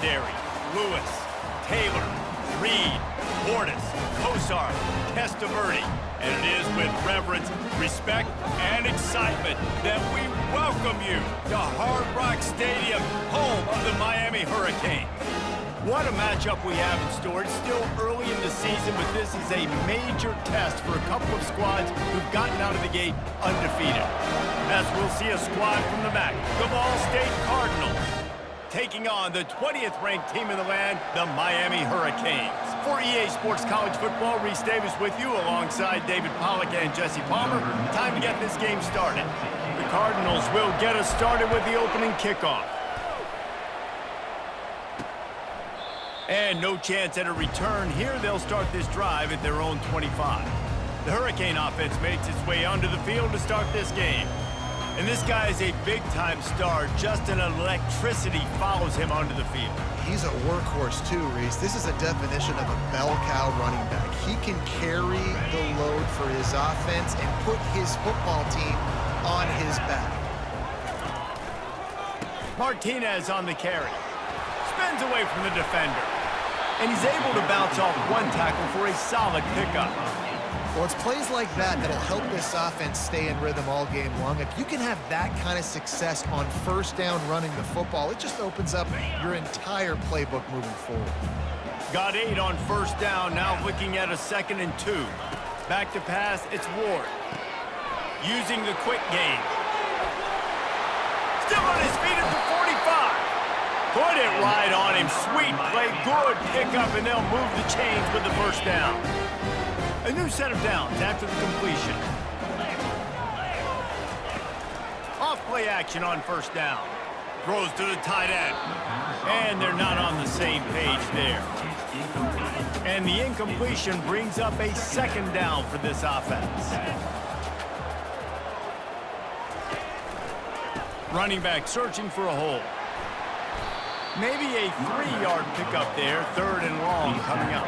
secondary. Lewis, Taylor, Reed, Portis, Kosar, Testaverde. And it is with reverence, respect, and excitement that we welcome you to Hard Rock Stadium, home of the Miami Hurricanes. What a matchup we have in store. It's still early in the season, but this is a major test for a couple of squads who've gotten out of the gate undefeated. As we'll see a squad from the MAC, the Ball State Cardinals, taking on the 20th ranked team in the land, the Miami Hurricanes. For EA Sports College Football, Reese Davis with you alongside David Pollack and Jesse Palmer. Time to get this game started. The Cardinals will get us started with the opening kickoff. And no chance at a return here. They'll start this drive at their own 25. The Hurricane offense makes its way onto the field to start this game. And this guy is a big-time star. Just an electricity follows him onto the field. He's a workhorse too, Reese. This is a definition of a bell cow running back. He can carry the load for his offense and put his football team on his back. Martinez on the carry. Spins away from the defender. And he's able to bounce off one tackle for a solid pickup. Well, it's plays like that that'll help this offense stay in rhythm all game long. If you can have that kind of success on first down running the football, it just opens up your entire playbook moving forward. Got 8 on first down, now looking at a 2nd and 2. Back to pass, it's Ward. Using the quick game. Still on his feet at the 45. Put it right on him. Sweet play, good pickup, and they'll move the chains with the first down. A new set of downs after the completion. Off play action on first down. Throws to the tight end. And they're not on the same page there. And the incompletion brings up a 2nd down for this offense. Running back searching for a hole. Maybe a 3-yard pickup there, 3rd and long coming up.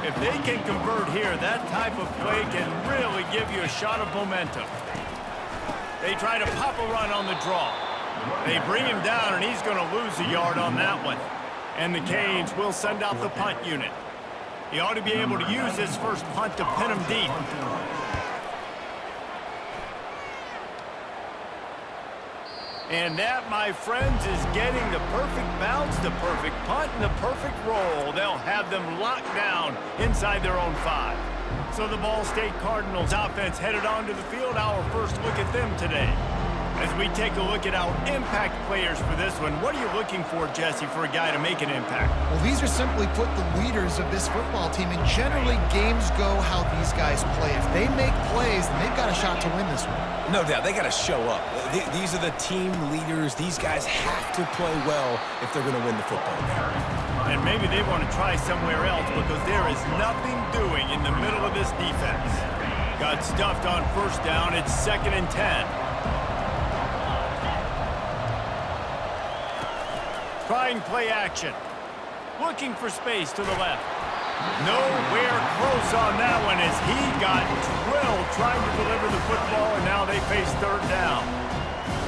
If they can convert here, that type of play can really give you a shot of momentum. They try to pop a run on the draw. They bring him down, and he's going to lose a yard on that one. And the Canes will send out the punt unit. He ought to be able to use his first punt to pin him deep. And that, my friends, is getting the perfect bounce, the perfect punt, and the perfect roll. They'll have them locked down inside their own 5. So the Ball State Cardinals offense headed onto the field. Our first look at them today. As we take a look at our impact players for this one, what are you looking for, Jesse, for a guy to make an impact? Well, these are simply put the leaders of this football team, and generally games go how these guys play. If they make plays, then they've got a shot to win this one. No doubt, they got to show up. These are the team leaders. These guys have to play well if they're going to win the football game. And maybe they want to try somewhere else because there is nothing doing in the middle of this defense. Got stuffed on first down. It's 2nd and 10. Trying play action. Looking for space to the left. Nowhere close on that one as he got drilled trying to deliver the football, and now they face 3rd down.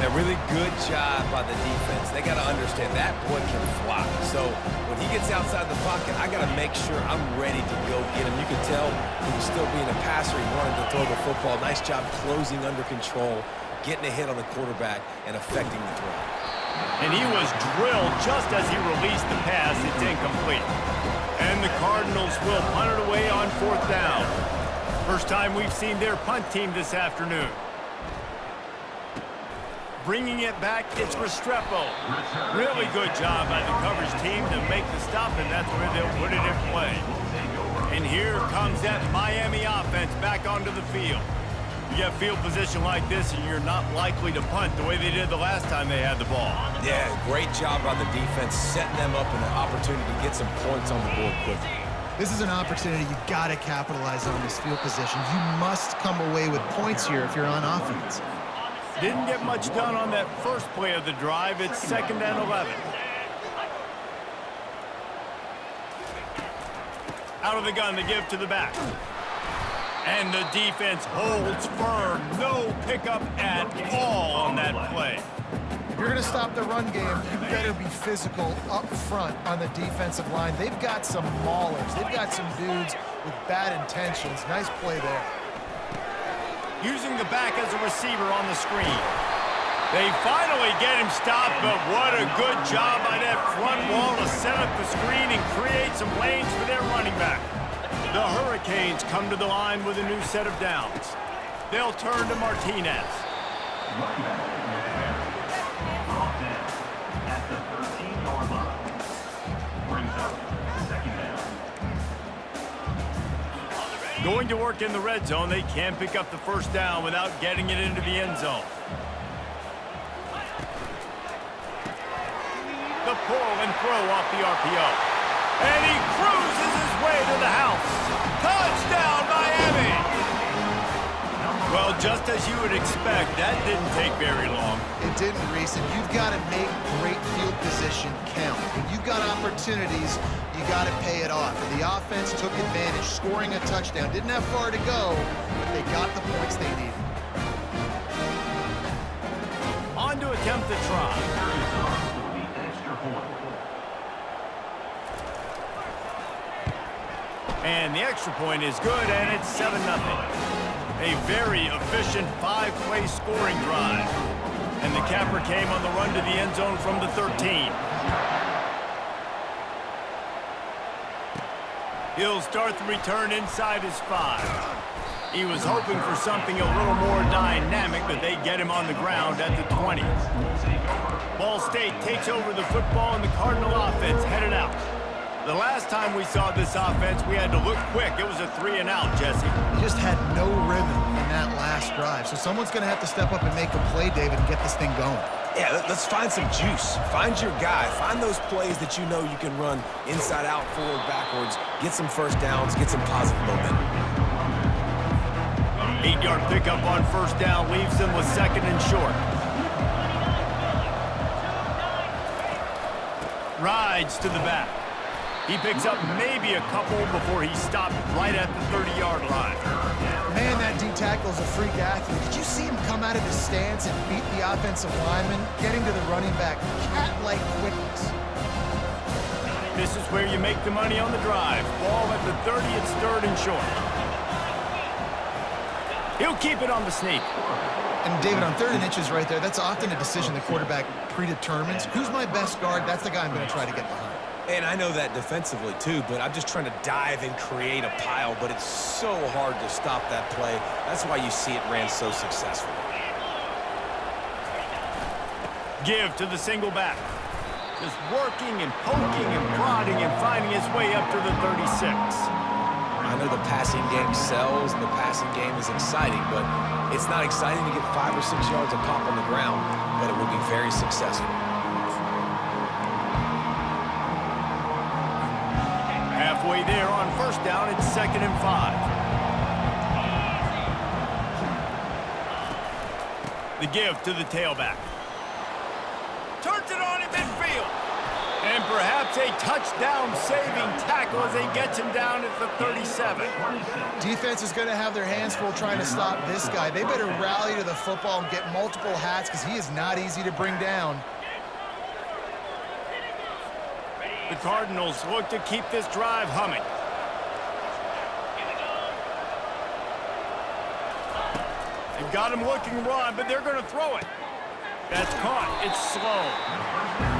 A really good job by the defense. They got to understand that boy can fly. So when he gets outside the pocket, I got to make sure I'm ready to go get him. You can tell he was still being a passer. He wanted to throw the football. Nice job closing under control, getting a hit on the quarterback, and affecting the throw. And he was drilled just as he released the pass. It's incomplete. And the Cardinals will punt it away on 4th down. First time we've seen their punt team this afternoon. Bringing it back, it's Restrepo. Really good job by the coverage team to make the stop, and that's where they'll put it in play. And here comes that Miami offense back onto the field. You get field position like this, and you're not likely to punt the way they did the last time they had the ball. Yeah, great job by the defense, setting them up in an opportunity to get some points on the board quickly. This is an opportunity you got to capitalize on this field position. You must come away with points here if you're on offense. Didn't get much done on that first play of the drive. It's 2nd and 11. Out of the gun, they give to the back. And the defense holds firm. No pickup at all on that play. If you're going to stop the run game, you better be physical up front on the defensive line. They've got some maulers. They've got some dudes with bad intentions. Nice play there. Using the back as a receiver on the screen. They finally get him stopped, but what a good job by that front wall to set up the screen and create some lanes for their running back. The Hurricanes come to the line with a new set of downs. They'll turn to Martinez. At the 13-yard line. Brings up second down. Going to work in the red zone, they can't pick up the first down without getting it into the end zone. The pull and throw off the RPO. And he cruises his way to the house. Touchdown, Miami! Well, just as you would expect, that didn't take very long. It didn't, Reese, and you've got to make great field position count. When you've got opportunities, you got to pay it off. And the offense took advantage, scoring a touchdown. Didn't have far to go, but they got the points they needed. On to attempt the try. And the extra point is good, and it's 7-0. A very efficient 5-play scoring drive. And the capper came on the run to the end zone from the 13. He'll start the return inside his 5. He was hoping for something a little more dynamic, but they get him on the ground at the 20. Ball State takes over the football, and the Cardinal offense headed out. The last time we saw this offense, we had to look quick. It was a 3-and-out, Jesse. He just had no rhythm in that last drive. So someone's going to have to step up and make a play, David, and get this thing going. Yeah, let's find some juice. Find your guy. Find those plays that you know you can run inside out, forward, backwards. Get some first downs. Get some positive momentum. 8-yard pickup on first down leaves them with second and short. Rides to the back. He picks up maybe a couple before he stopped right at the 30-yard line. Man, that D-tackle is a freak athlete. Did you see him come out of his stance and beat the offensive lineman, getting to the running back? Cat-like quickness. This is where you make the money on the drive. Ball at the 30, it's third and short. He'll keep it on the sneak. And David, on 3rd and inches right there, that's often a decision the quarterback predetermines. Who's my best guard? That's the guy I'm going to try to get behind. And I know that defensively, too, but I'm just trying to dive and create a pile, but it's so hard to stop that play. That's why you see it ran so successfully. Give to the single back. Just working and poking and prodding and finding his way up to the 36. I know the passing game sells and the passing game is exciting, but it's not exciting to get 5 or 6 yards of pop on the ground, but it will be very successful. Halfway there on first down, it's 2nd and 5. The give to the tailback. Turns it on in midfield. And perhaps a touchdown-saving tackle as he gets him down at the 37. Defense is going to have their hands full trying to stop this guy. They better rally to the football and get multiple hats because he is not easy to bring down. The Cardinals look to keep this drive humming. They've got him looking run, but they're going to throw it. That's caught. It's slow.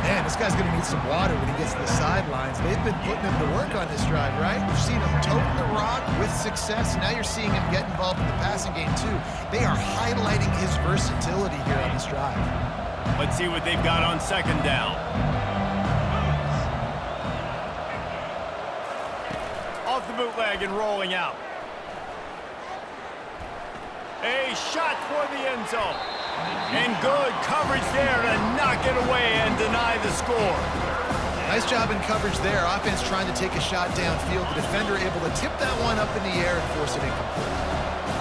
Man, this guy's going to need some water when he gets to the sidelines. They've been putting him to work on this drive, right? You've seen him toting the rock with success. Now you're seeing him get involved in the passing game, too. They are highlighting his versatility here on this drive. Let's see what they've got on 2nd down. Off the bootleg and rolling out. A shot toward the end zone. And good coverage there to knock it away and deny the score. Nice job in coverage there. Offense trying to take a shot downfield. The defender able to tip that one up in the air and force it incomplete.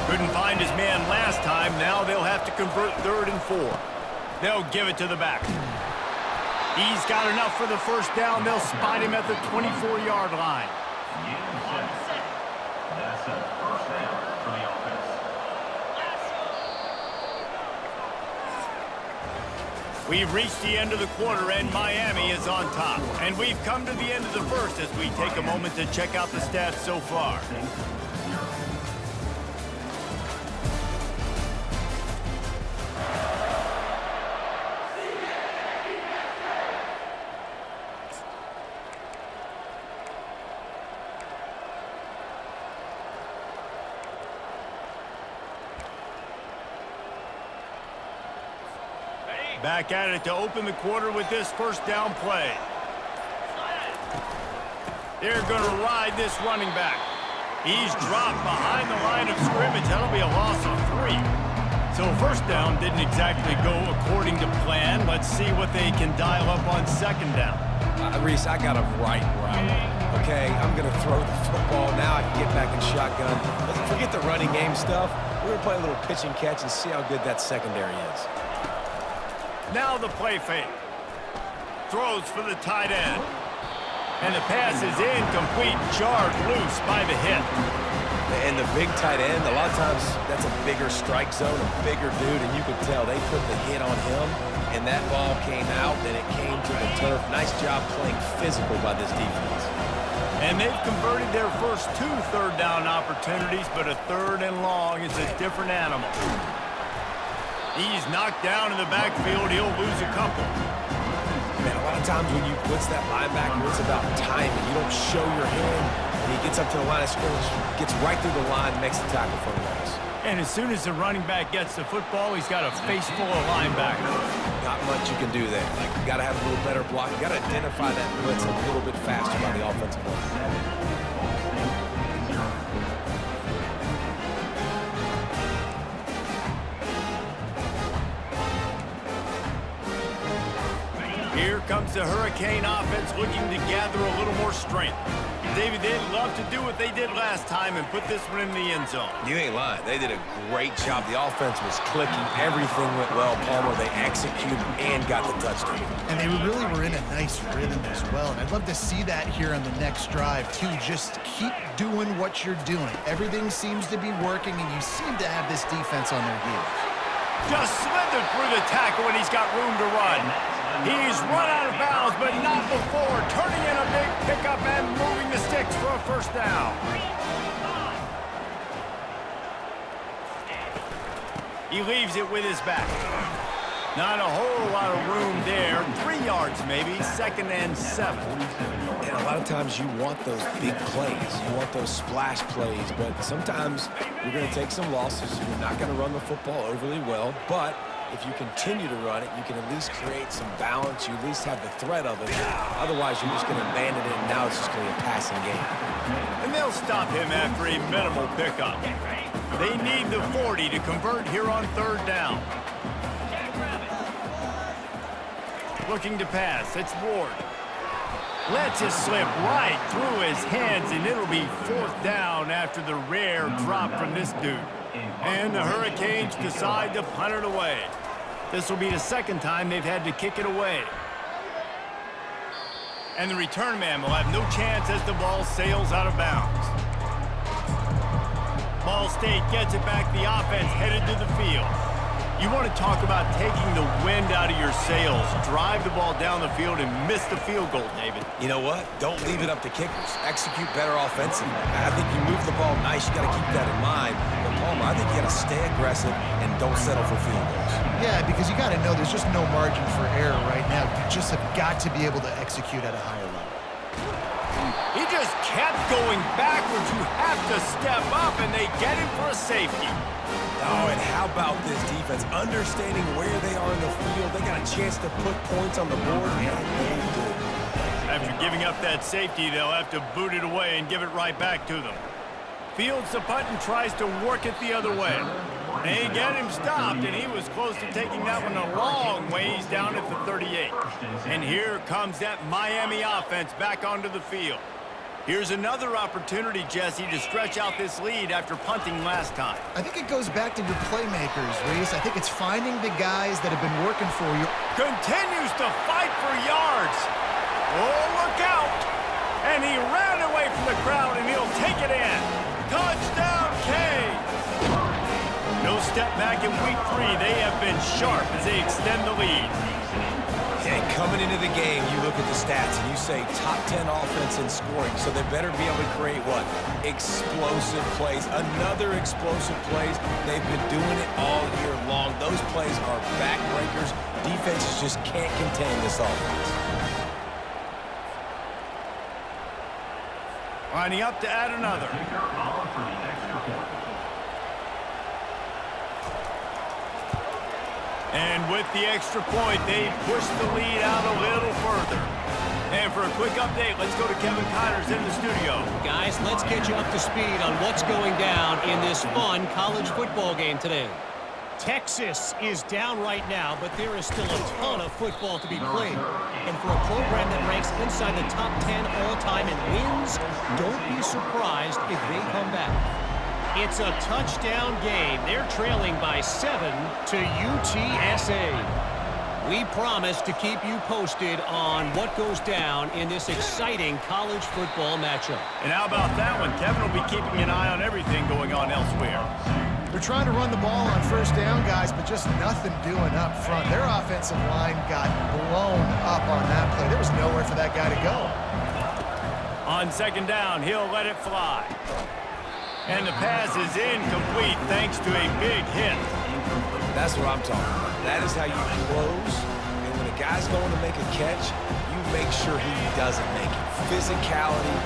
Couldn't find his man last time. Now they'll have to convert 3rd and 4. They'll give it to the back. He's got enough for the first down. They'll spot him at the 24-yard line. That's a first down for the offense. We've reached the end of the quarter and Miami is on top. And we've come to the end of the first as we take a moment to check out the stats so far. Back at it to open the quarter with this first down play. They're going to ride this running back. He's dropped behind the line of scrimmage. That'll be a loss of 3. So first down didn't exactly go according to plan. Let's see what they can dial up on second down. Reese, I got a right route. Okay, I'm going to throw the football. Now I can get back in shotgun. Let's forget the running game stuff. We're going to play a little pitch and catch and see how good that secondary is. Now the play fake. Throws for the tight end. And the pass is incomplete, jarred loose by the hit. And the big tight end, a lot of times that's a bigger strike zone, a bigger dude, and you could tell they put the hit on him, and that ball came out, and it came to the turf. Nice job playing physical by this defense. And they've converted their first 2 third down opportunities, but a third and long is a different animal. He's knocked down in the backfield. He'll lose a couple. Man, a lot of times when you blitz that linebacker, it's about timing. You don't show your hand, and he gets up to the line of scrimmage, gets right through the line, makes the tackle for a loss. And as soon as the running back gets the football, he's got a face full of linebackers. Not much you can do there. Like, you got to have a little better block. You got to identify that blitz a little bit faster by the offensive line. Here comes the Hurricane offense looking to gather a little more strength. David, they'd love to do what they did last time and put this one in the end zone. You ain't lying. They did a great job. The offense was clicking. Everything went well, Palmer. They executed and got the touchdown. And they really were in a nice rhythm as well. And I'd love to see that here on the next drive, too. Just keep doing what you're doing. Everything seems to be working, and you seem to have this defense on their heels. Just slithered through the tackle, and he's got room to run. He's run out of bounds, but not before turning in a big pickup and moving the sticks for a first down. He leaves it with his back. Not a whole lot of room there. 3 yards maybe, 2nd and 7. And a lot of times you want those big plays. You want those splash plays, but sometimes you're going to take some losses. You're not going to run the football overly well, but if you continue to run it, you can at least create some balance. You at least have the threat of it. Otherwise, you're just going to abandon it, and now it's just going to be a passing game. And they'll stop him after a minimal pickup. They need the 40 to convert here on 3rd down. Looking to pass. It's Ward. Lets it slip right through his hands, and it'll be 4th down after the rare drop from this dude. And the Hurricanes decide to punt it away. This will be the 2nd time they've had to kick it away. And the return man will have no chance as the ball sails out of bounds. Ball State gets it back. The offense headed to the field. You want to talk about taking the wind out of your sails. Drive the ball down the field and miss the field goal, David. You know what? Don't leave it up to kickers. Execute better offensively. I think you move the ball nice. You got to keep that in mind. But Palmer, I think you got to stay aggressive and don't settle for field goals. Yeah, because you got to know there's just no margin for error right now. You just have got to be able to execute at a higher level. He just kept going backwards. You have to step up, and they get him for a safety. Oh, and how about this defense? Understanding where they are in the field. They got a chance to put points on the board, and they do. After giving up that safety, they'll have to boot it away and give it right back to them. Fields the punt and tries to work it the other way. They get him stopped, and he was close to taking that one a long ways down at the 38. And here comes that Miami offense back onto the field. Here's another opportunity, Jesse, to stretch out this lead after punting last time. I think it goes back to your playmakers, Reese. I think it's finding the guys that have been working for you. Continues to fight for yards. Oh, look out. And he ran away from the crowd, and he'll take it in. Touchdown, Canes. No step back in week 3. They have been sharp as they extend the lead. Coming into the game, you look at the stats and you say top 10 offense in scoring, so they better be able to create what? Explosive plays. Another explosive plays. They've been doing it all year long. Those plays are backbreakers. Defenses just can't contain this offense. Lining up to add another. And with the extra point, they push the lead out a little further. And for a quick update, let's go to Kevin Connors in the studio. Guys, let's get you up to speed on what's going down in this fun college football game today. Texas is down right now, but there is still a ton of football to be played. And for a program that ranks inside the top 10 all-time in wins, don't be surprised if they come back. It's a touchdown game. They're trailing by 7 to UTSA. We promise to keep you posted on what goes down in this exciting college football matchup. And how about that one? Kevin will be keeping an eye on everything going on elsewhere. They're trying to run the ball on first down, guys, but just nothing doing up front. Their offensive line got blown up on that play. There was nowhere for that guy to go. On second down, he'll let it fly. And the pass is incomplete thanks to a big hit. That's what I'm talking about. That is how you close. And when a guy's going to make a catch, you make sure he doesn't make it. Physicality,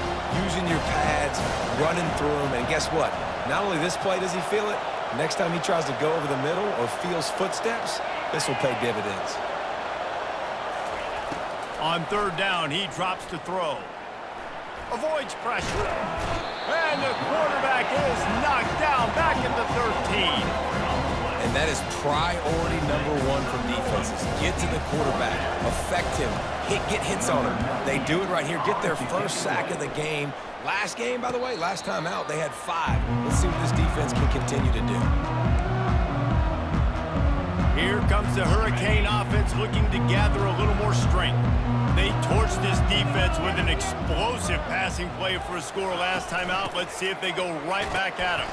using your pads, running through them. And guess what? Not only this play does he feel it, next time he tries to go over the middle or feels footsteps, this will pay dividends. On third down, he drops to throw. Avoids pressure. And the quarterback is knocked down back at the 13. And that is priority number one for defenses. Get to the quarterback. Affect him. Get hits on him. They do it right here. Get their first sack of the game. Last game, by the way, last time out, they had 5. Let's see what this defense can continue to do. Here comes the Hurricane offense looking to gather a little more strength. They torched this defense with an explosive passing play for a score last time out. Let's see if they go right back at him.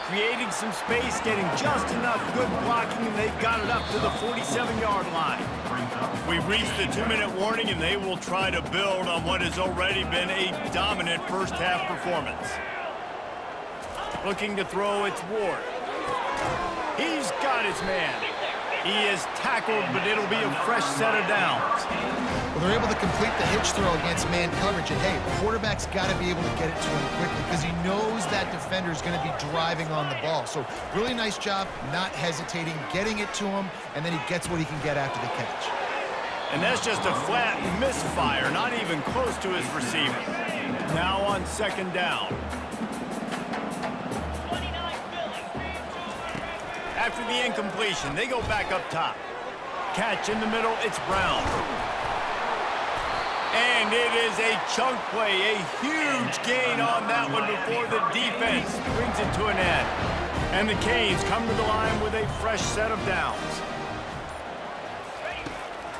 Creating some space, getting just enough good blocking, and they've got it up to the 47-yard line. We've reached the 2-minute warning, and they will try to build on what has already been a dominant first-half performance. Looking to throw, it's Ward. He's got his man. He is tackled, but it'll be a fresh set of downs. Well, they're able to complete the hitch throw against man coverage. And, hey, quarterback's got to be able to get it to him quickly because he knows that defender is going to be driving on the ball. So really nice job not hesitating, getting it to him, and then he gets what he can get after the catch. And that's just a flat misfire, not even close to his receiver. Now on second down. After the incompletion, they go back up top. Catch in the middle, it's Brown. And it is a chunk play, a huge gain on that one before the defense brings it to an end. And the Canes come to the line with a fresh set of downs.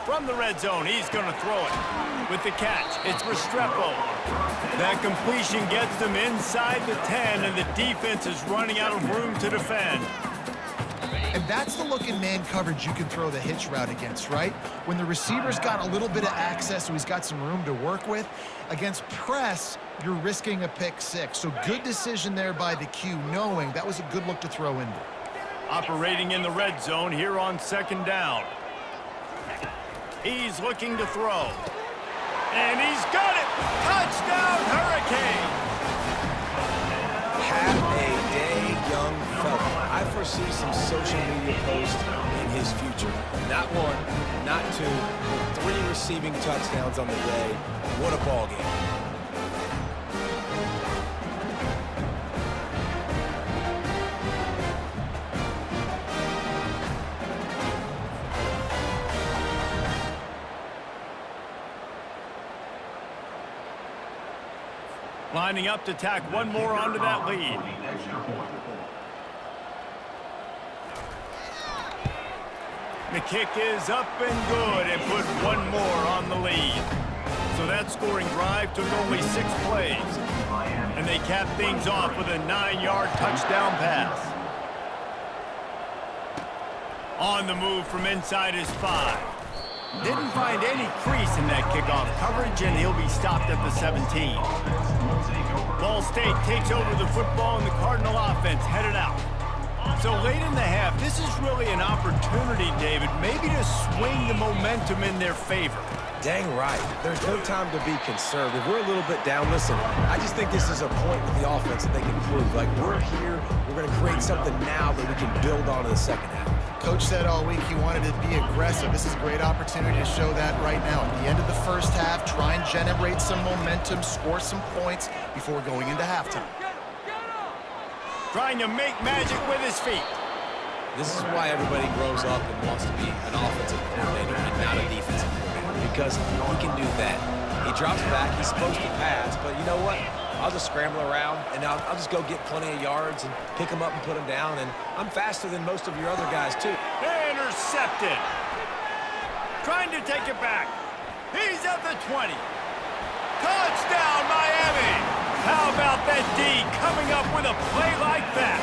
From the red zone, he's going to throw it. With the catch, it's Restrepo. That completion gets them inside the 10, and the defense is running out of room to defend. And that's the look in man coverage you can throw the hitch route against, right? When the receiver's got a little bit of access, so he's got some room to work with. Against press, you're risking a pick 6. So good decision there by the Q, knowing that was a good look to throw into. Operating in the red zone here on second down. He's looking to throw. And he's got it! Touchdown, Hurricane! Have a day, young fella. I foresee some social media posts in his future. Not 1, not 2, but 3 receiving touchdowns on the day. What a ball game. Lining up to tack one more onto that lead. The kick is up and good and put one more on the lead. So that scoring drive took only 6 plays. And they capped things off with a 9-yard touchdown pass. On the move from inside his 5. Didn't find any crease in that kickoff coverage, and he'll be stopped at the 17. Ball State takes over the football, and the Cardinal offense headed out. So late in the half, this is really an opportunity, David, maybe to swing the momentum in their favor. Dang right. There's no time to be conservative. We're a little bit down. Listen, I just think this is a point with the offense that they can prove. Like, we're here, we're going to create something now that we can build on in the second half. Coach said all week he wanted to be aggressive. This is a great opportunity to show that right now. At the end of the first half, try and generate some momentum, score some points before going into halftime. Trying to make magic with his feet. This is why everybody grows up and wants to be an offensive coordinator and not a defensive coordinator, because he can do that. He drops back, he's supposed to pass, but you know what? I'll just scramble around, and I'll just go get plenty of yards and pick them up and put them down, and I'm faster than most of your other guys, too. Intercepted. Trying to take it back. He's at the 20. Touchdown, Miami! How about that D coming up with a play like that?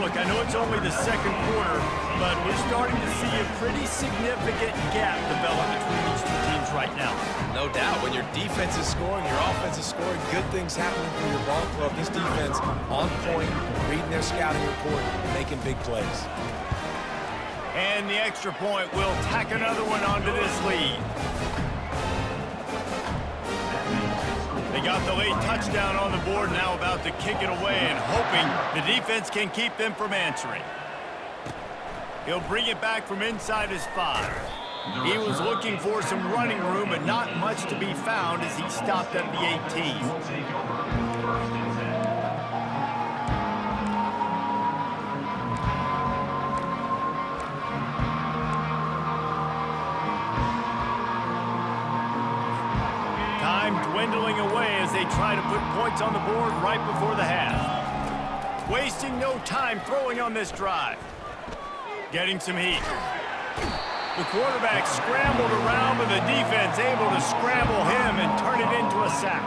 Look, I know it's only the second quarter, but we're starting to see a pretty significant gap develop between these two teams right now. No doubt. When your defense is scoring, your offense is scoring, good things happening for your ball club. This defense on point, reading their scouting report, making big plays. And the extra point will tack another one onto this lead. They got the late touchdown on the board, now about to kick it away and hoping the defense can keep them from answering. He'll bring it back from inside his 5. He was looking for some running room, but not much to be found as he stopped at the 18. Dwindling away as they try to put points on the board right before the half. Wasting no time throwing on this drive. Getting some heat. The quarterback scrambled around, but the defense able to scramble him and turn it into a sack.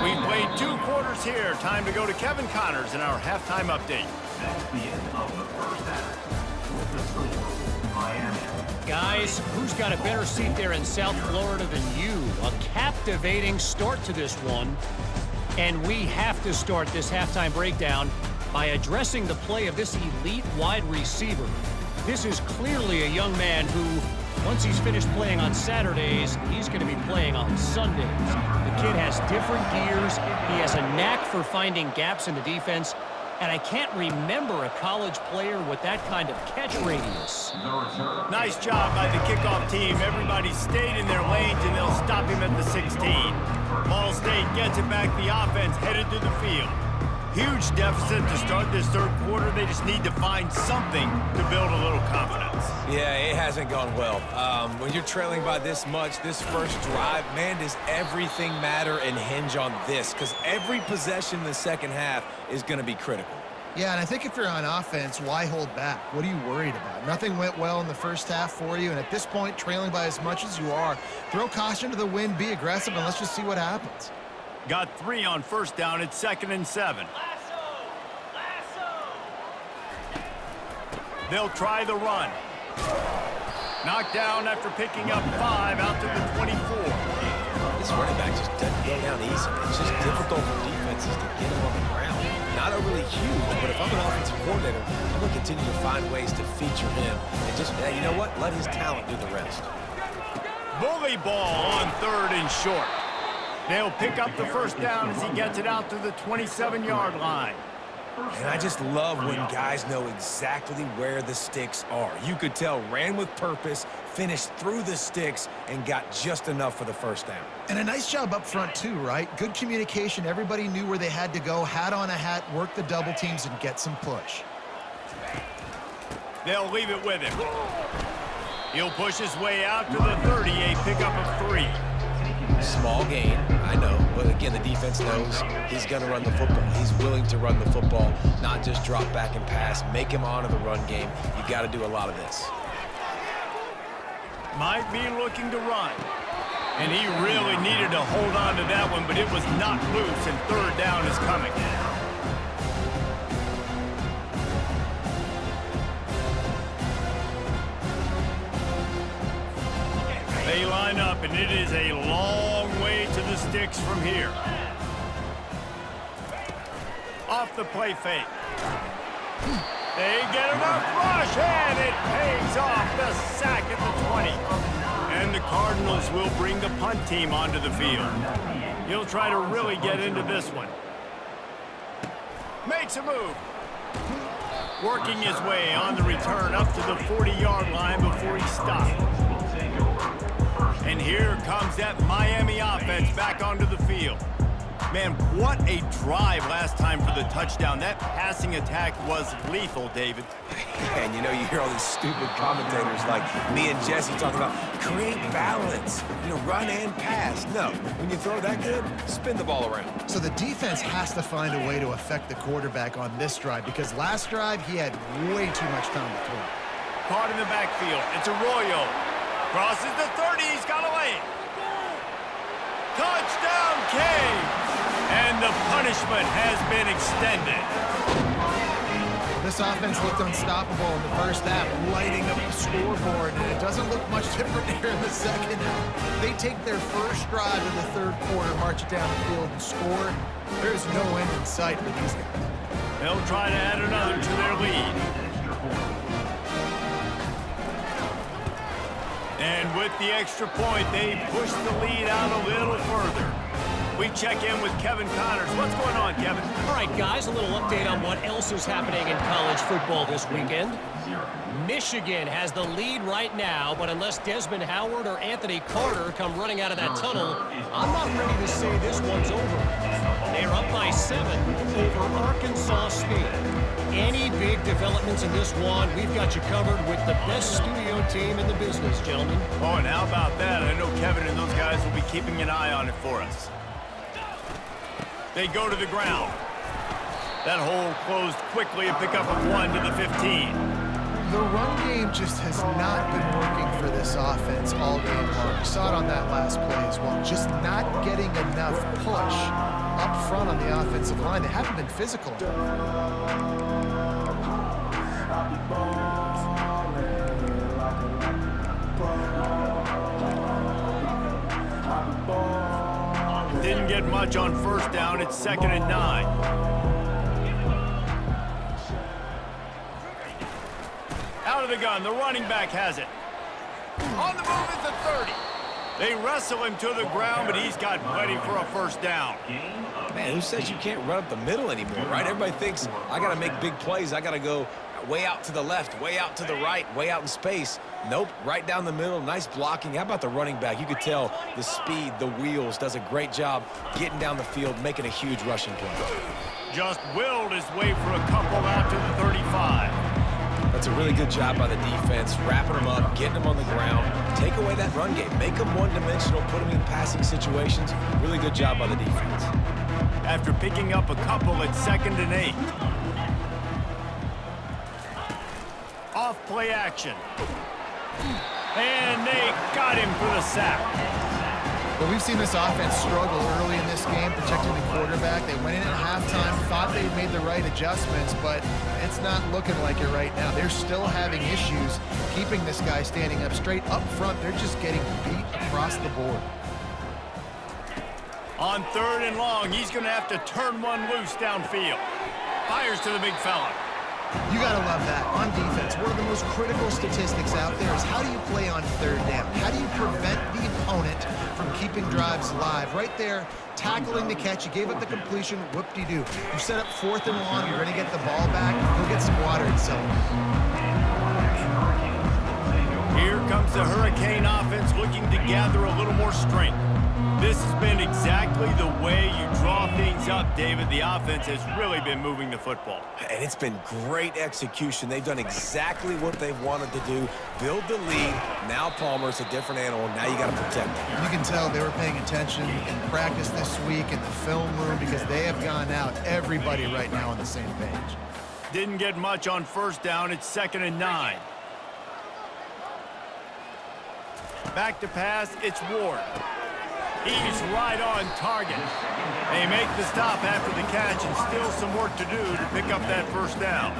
We've played 2 quarters here. Time to go to Kevin Connors in our halftime update. That's the end of the first half. With the score, Miami. Guys, who's got a better seat there in South Florida than you? A captivating start to this one. And we have to start this halftime breakdown by addressing the play of this elite wide receiver. This is clearly a young man who, once he's finished playing on Saturdays, he's going to be playing on Sundays. The kid has different gears. He has a knack for finding gaps in the defense. And I can't remember a college player with that kind of catch radius. Nice job by the kickoff team. Everybody stayed in their lanes, and they'll stop him at the 16. Ball State gets it back. The offense headed to the field. Huge deficit to start this third quarter. They just need to find something to build a little confidence. Yeah, it hasn't gone well. When you're trailing by this much, this first drive, man, does everything matter and hinge on this? Because every possession in the second half is going to be critical. Yeah, and I think if you're on offense, why hold back? What are you worried about? Nothing went well in the first half for you, and at this point, trailing by as much as you are, throw caution to the wind, be aggressive, and let's just see what happens. Got 3 on first down. It's 2nd and 7. They'll try the run. Knocked down after picking up 5 out to the 24. This running back just doesn't go down easy. It's just difficult for defenses to get him on the ground. Not overly huge, but if I'm an offensive coordinator, I'm going to continue to find ways to feature him. And just, you know what? Let his talent do the rest. Bully ball on 3rd and short. They'll pick up the first down as he gets it out to the 27-yard line. And I just love when guys know exactly where the sticks are. You could tell, ran with purpose, finished through the sticks, and got just enough for the first down. And a nice job up front, too, right? Good communication. Everybody knew where they had to go, hat on a hat, work the double teams, and get some push. They'll leave it with him. He'll push his way out to the 30, a pickup of 3. Small gain, I know, but again, the defense knows he's going to run the football. He's willing to run the football, not just drop back and pass, make him honor the run game. You got to do a lot of this. Might be looking to run. And he really needed to hold on to that one, but it was knocked loose, and 3rd down is coming. They line up, and it is a long way to the sticks from here. Off the play fake. They get enough rush, and it pays off the sack at the 20. And the Cardinals will bring the punt team onto the field. He'll try to really get into this one. Makes a move. Working his way on the return up to the 40-yard line before he stopped. And here comes that Miami offense back onto the field. Man, what a drive last time for the touchdown. That passing attack was lethal, David. And you know, you hear all these stupid commentators like me and Jesse talking about create balance, you know, run and pass. No, when you throw that good, spin the ball around. So the defense has to find a way to affect the quarterback on this drive because last drive he had way too much time to throw. Caught in the backfield. It's Arroyo. Crosses the 30. He's got away. Touchdown, Caves! And the punishment has been extended. This offense looked unstoppable in the first half, lighting up the scoreboard, and it doesn't look much different here in the second half. They take their first drive in the third quarter, march it down the field, and score. There's no end in sight for these guys. They'll try to add another to their lead. And with the extra point, they push the lead out a little further. We check in with Kevin Connors. What's going on, Kevin? All right, guys, a little update on what else is happening in college football this weekend. Michigan has the lead right now, but unless Desmond Howard or Anthony Carter come running out of that tunnel, I'm not ready to say this one's over. They're up by 7 over Arkansas State. Any big developments in this one, we've got you covered with the best studio team in the business, gentlemen. Oh, and how about that? I know Kevin and those guys will be keeping an eye on it for us. They go to the ground. That hole closed quickly, a pickup of 1 to the 15. The run game just has not been working for this offense all game long. We saw it on that last play as well. Just not getting enough push up front on the offensive line. They haven't been physical. Didn't get much on first down. It's 2nd and 9. Out of the gun. The running back has it. On the move at the 30. They wrestle him to the ground, but he's got plenty for a first down. Man, who says you can't run up the middle anymore, right? Everybody thinks I got to make big plays. I got to go way out to the left, way out to the right, way out in space. Nope, right down the middle, nice blocking. How about the running back? You could tell the speed, the wheels, does a great job getting down the field, making a huge rushing play. Just willed his way for a couple out to the 35. That's a really good job by the defense, wrapping them up, getting them on the ground. Take away that run game. Make them one-dimensional, put them in passing situations. Really good job by the defense. After picking up a couple at 2nd and 8. Off play action. And they got him for the sack. Well, we've seen this offense struggle early in this game, protecting the quarterback. They went in at halftime, thought they made the right adjustments, but it's not looking like it right now. They're still having issues keeping this guy standing up straight up front. They're just getting beat across the board. On 3rd and long, he's going to have to turn one loose downfield. Fires to the big fella. You got to love that. On defense, one of the most critical statistics out there is how do you play on 3rd down? How do you prevent the opponent from keeping drives live? Right there, tackling the catch. You gave up the completion. Whoop-de-doo. You set up 4th and long. You're going to get the ball back. Go get some water and celebrate. Here comes the Hurricane offense looking to gather a little more strength. This has been exactly the way you draw things up, David. The offense has really been moving the football. And it's been great execution. They've done exactly what they've wanted to do. Build the lead. Now Palmer's a different animal. Now you got to protect him. You can tell they were paying attention in practice this week in the film room because they have gone out, everybody right now on the same page. Didn't get much on first down. It's 2nd and 9. Back to pass. It's Ward. He's right on target. They make the stop after the catch and still some work to do to pick up that first down.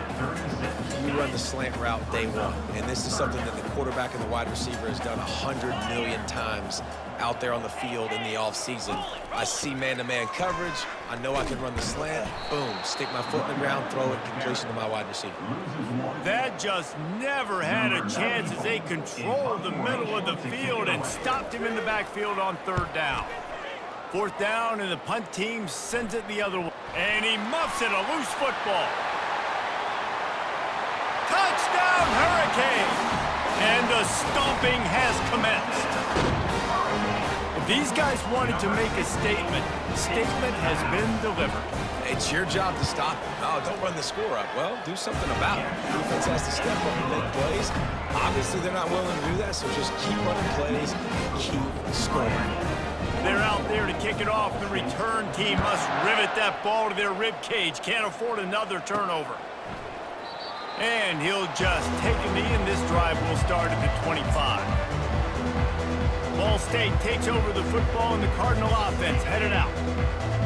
You run the slant route day one, and this is something that the quarterback and the wide receiver has done 100 million times out there on the field in the offseason. I see man-to-man coverage. I know I can run the slant. Boom, stick my foot in the ground, throw it, completion to my wide receiver. That just never had a chance as they controlled the middle of the field and stopped him in the backfield on third down. Fourth down, and the punt team sends it the other way. And he muffs it, a loose football. Touchdown, Hurricanes! And the stomping has commenced. If these guys wanted to make a statement, the statement has been delivered. It's your job to stop them. Oh, don't run the score up. Well, do something about it. The defense has to step up and make plays. Obviously, they're not willing to do that, so just keep running plays and keep scoring. They're out there to kick it off. The return team must rivet that ball to their rib cage. Can't afford another turnover. And he'll just take a knee, and this drive will start at the 25. Ball State takes over the football, and the Cardinal offense headed out.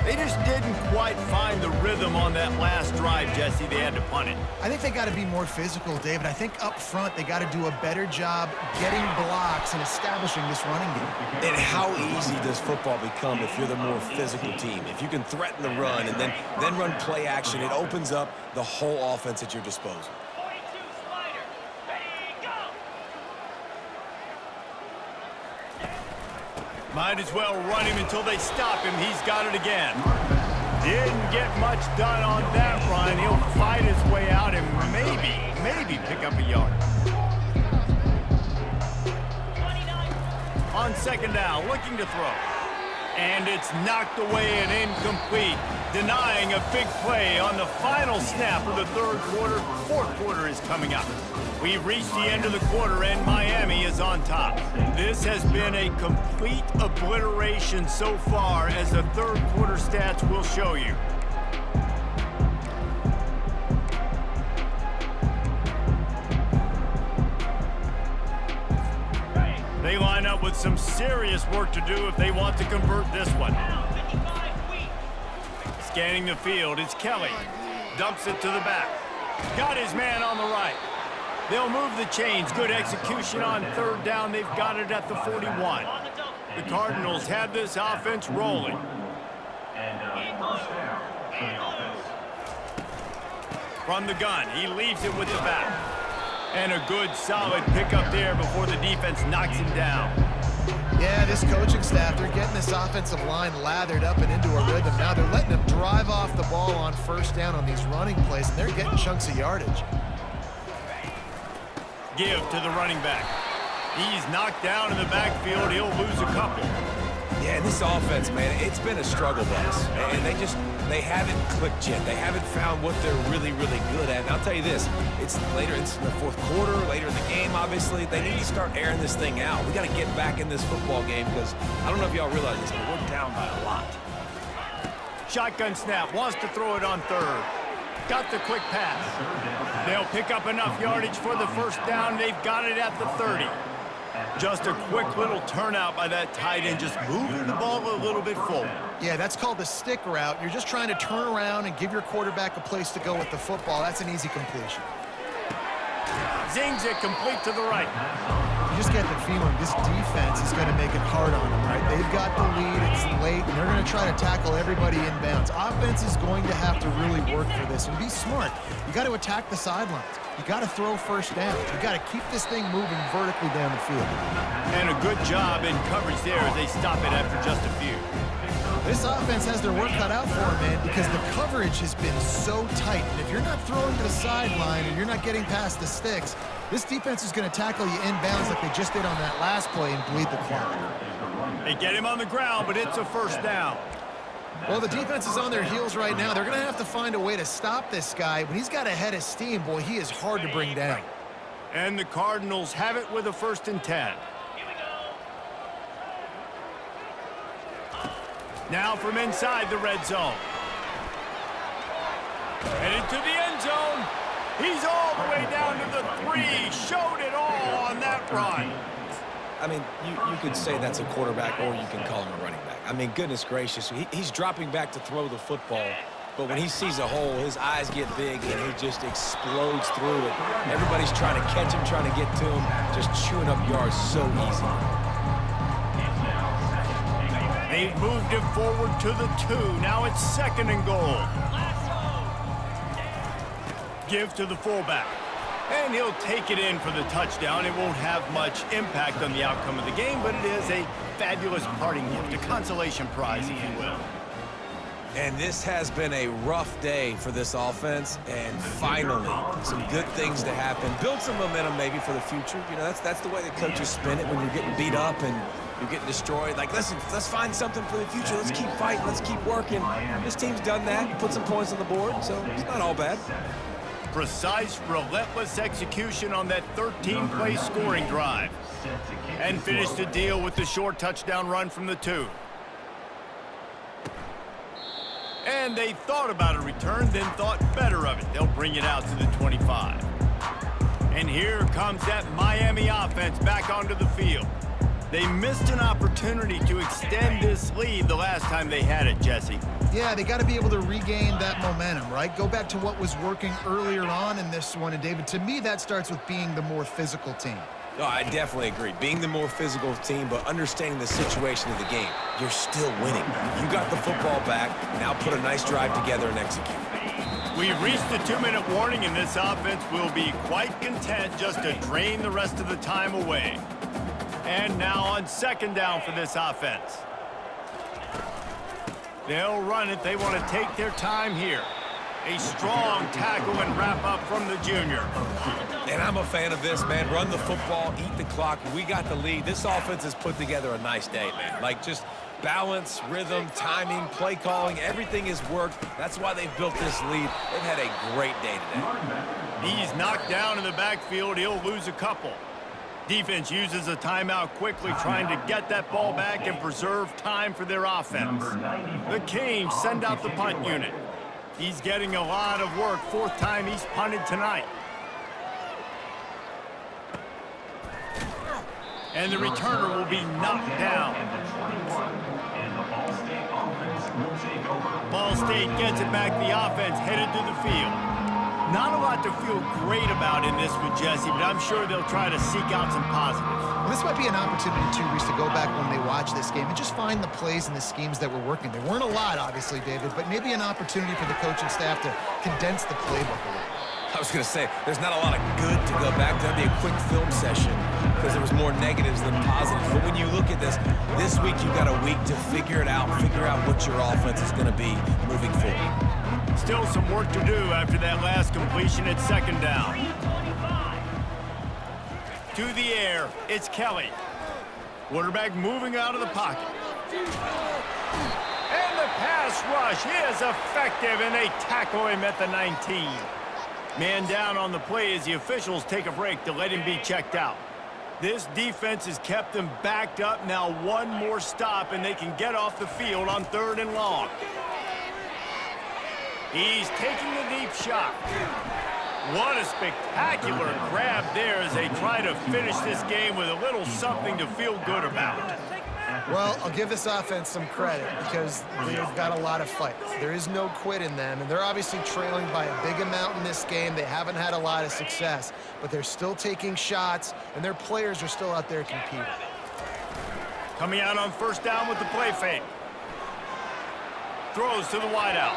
They just didn't quite find the rhythm on that last drive, Jesse. They had to punt it. I think they got to be more physical, David. I think up front they got to do a better job getting blocks and establishing this running game. And how easy does football become if you're the more physical team? If you can threaten the run and then run play action, it opens up the whole offense at your disposal. Might as well run him until they stop him. He's got it again. Didn't get much done on that run. He'll fight his way out and maybe pick up a yard. On second down, looking to throw. And it's knocked away and incomplete, denying a big play on the final snap of the third quarter. Fourth quarter is coming up. We've reached the end of the quarter, and Miami is on top. This has been a complete obliteration so far, as the third quarter stats will show you. They line up with some serious work to do if they want to convert this one. Scanning the field, it's Kelly. Dumps it to the back. Got his man on the right. They'll move the chains. Good execution on third down. They've got it at the 41. The Cardinals have this offense rolling. From the gun, he leaves it with the back. And a good, solid pickup there before the defense knocks him down. Yeah, this coaching staff, they're getting this offensive line lathered up and into a rhythm. Now they're letting them drive off the ball on first down on these running plays, and they're getting chunks of yardage. Give to the running back. He's knocked down in the backfield. He'll lose a couple. Yeah, this offense, man, it's been a struggle bus. And they haven't clicked yet. They haven't found what they're really, really good at. And I'll tell you this, it's later, it's in the fourth quarter, later in the game, obviously. They need to start airing this thing out. We got to get back in this football game because I don't know if y'all realize this, but we're down by a lot. Shotgun snap, wants to throw it on third. Got the quick pass. They'll pick up enough yardage for the first down. They've got it at the 30. Just a quick little turnout by that tight end, just moving the ball a little bit forward. Yeah, that's called the stick route. You're just trying to turn around and give your quarterback a place to go with the football. That's an easy completion. Zings it complete to the right. You just get the feeling this defense is going to make it hard on them, right? They've got the lead, it's late, and they're going to try to tackle everybody inbounds. Offense is going to have to really work for this and be smart. You got to attack the sidelines. You got to throw first downs. You got to keep this thing moving vertically down the field. And a good job in coverage there as they stop it after just a few. This offense has their work cut out for them, man, because the coverage has been so tight. And if you're not throwing to the sideline and you're not getting past the sticks, this defense is going to tackle you inbounds like they just did on that last play and bleed the clock. They get him on the ground, but it's a first down. Well, the defense is on their heels right now. They're going to have to find a way to stop this guy. When he's got a head of steam, boy, he is hard to bring down. And the Cardinals have it with a 1st and 10. Now from inside the red zone. Headed to the end zone. He's all the way down to the 3. Showed it all on that run. I mean, you could say that's a quarterback or you can call him a running back. I mean, goodness gracious, he's dropping back to throw the football. But when he sees a hole, his eyes get big, and he just explodes through it. Everybody's trying to catch him, trying to get to him, just chewing up yards so easy. They've moved him forward to the 2. Now it's 2nd and goal. Give to the fullback. And he'll take it in for the touchdown. It won't have much impact on the outcome of the game, but it is a fabulous parting gift, a consolation prize, if you will. And this has been a rough day for this offense, and finally, some good things to happen. Build some momentum maybe for the future. You know, that's the way the coaches spin it when you're getting beat up and you're getting destroyed. Like, listen, let's find something for the future. Let's keep fighting. Let's keep working. This team's done that. Put some points on the board, so it's not all bad. Precise, relentless execution on that 13-play scoring drive. And finished the deal with the short touchdown run from the 2. And they thought about a return, then thought better of it. They'll bring it out to the 25. And here comes that Miami offense back onto the field. They missed an opportunity to extend this lead the last time they had it, Jesse. Yeah, they got to be able to regain that momentum, right? Go back to what was working earlier on in this one. And, David, to me, that starts with being the more physical team. No, I definitely agree. Being the more physical team, but understanding the situation of the game. You're still winning. You got the football back. Now put a nice drive together and execute. We've reached the 2-minute warning, and this offense will be quite content just to drain the rest of the time away. And now on 2nd down for this offense. They'll run it. They want to take their time here. A strong tackle and wrap up from the junior. And I'm a fan of this, man. Run the football, eat the clock. We got the lead. This offense has put together a nice day, man. Like, just balance, rhythm, timing, play calling, everything has worked. That's why they've built this lead. They've had a great day today. He's knocked down in the backfield. He'll lose a couple. Defense uses a timeout quickly, trying to get that ball back and preserve time for their offense. The Canes send out the punt unit. He's getting a lot of work. 4th time he's punted tonight. And the returner will be knocked down. Ball State gets it back. The offense headed to the field. Not a lot to feel great about in this one, Jesse, but I'm sure they'll try to seek out some positives. Well, this might be an opportunity, too, Reese, to go back when they watch this game and just find the plays and the schemes that were working. There weren't a lot, obviously, David, but maybe an opportunity for the coaching staff to condense the playbook a little. I was going to say, there's not a lot of good to go back to. That'd be a quick film session because there was more negatives than positives. But when you look at this week you've got a week to figure it out, figure out what your offense is going to be moving forward. Still some work to do after that last completion at 2nd down. To the air, it's Kelly. Quarterback moving out of the pocket. And the pass rush is effective, and they tackle him at the 19. Man down on the play as the officials take a break to let him be checked out. This defense has kept them backed up. Now one more stop, and they can get off the field on 3rd and long. He's taking the deep shot. What a spectacular grab there as they try to finish this game with a little something to feel good about. Well, I'll give this offense some credit because they've got a lot of fight. There is no quit in them, and they're obviously trailing by a big amount in this game. They haven't had a lot of success, but they're still taking shots, and their players are still out there competing. Coming out on 1st down with the play fake. Throws to the wideout.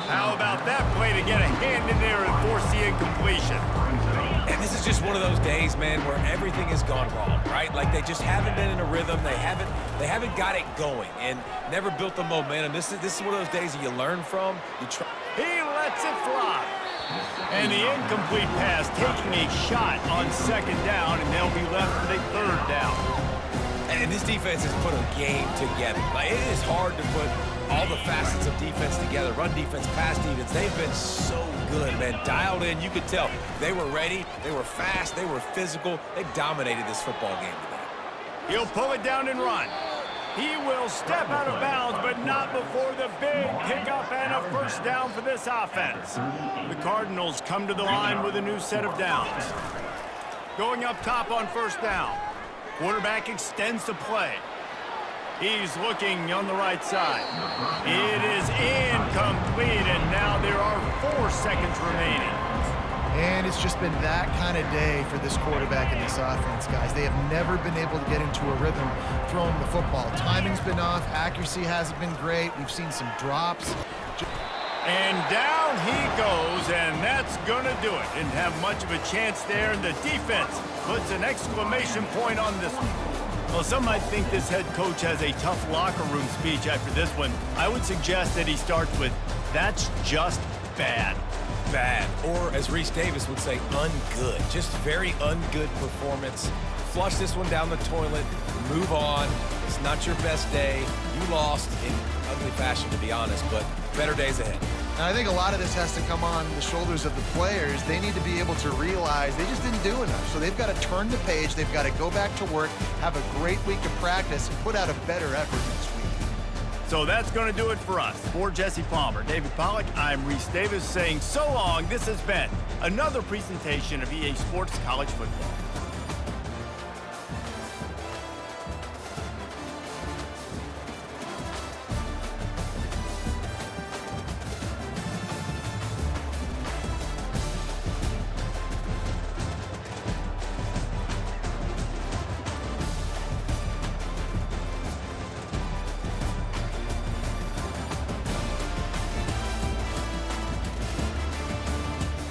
How about that play to get a hand in there and force the incompletion? And this is just one of those days, man, where everything has gone wrong, right? Like they just haven't been in a rhythm. They haven't got it going and never built the momentum. This is one of those days that you learn from. He lets it fly. And the incomplete pass taking a shot on 2nd down, and they'll be left with a 3rd down. And this defense has put a game together. Like, it is hard to put all the facets of defense together. Run defense, pass defense. They've been so good, man. Dialed in. You could tell they were ready. They were fast. They were physical. They dominated this football game today. He'll pull it down and run. He will step out of bounds, but not before the big pickup and a 1st down for this offense. The Cardinals come to the line with a new set of downs. Going up top on 1st down. Quarterback extends the play. He's looking on the right side. It is incomplete, and now there are 4 seconds remaining. And it's just been that kind of day for this quarterback and this offense, guys. They have never been able to get into a rhythm throwing the football. Timing's been off. Accuracy hasn't been great. We've seen some drops. And down he goes, and that's going to do it. Didn't have much of a chance there, and the defense puts an exclamation point on this one. Well, some might think this head coach has a tough locker room speech after this one. I would suggest that he starts with, "That's just bad." Bad, or as Reese Davis would say, ungood. Just very ungood performance. Flush this one down the toilet, move on. It's not your best day. You lost in ugly fashion, to be honest, but better days ahead. And I think a lot of this has to come on the shoulders of the players. They need to be able to realize they just didn't do enough. So they've got to turn the page. They've got to go back to work, have a great week of practice, and put out a better effort next week. So that's going to do it for us. For Jesse Palmer, David Pollack, I'm Reese Davis saying so long. This has been another presentation of EA Sports College Football.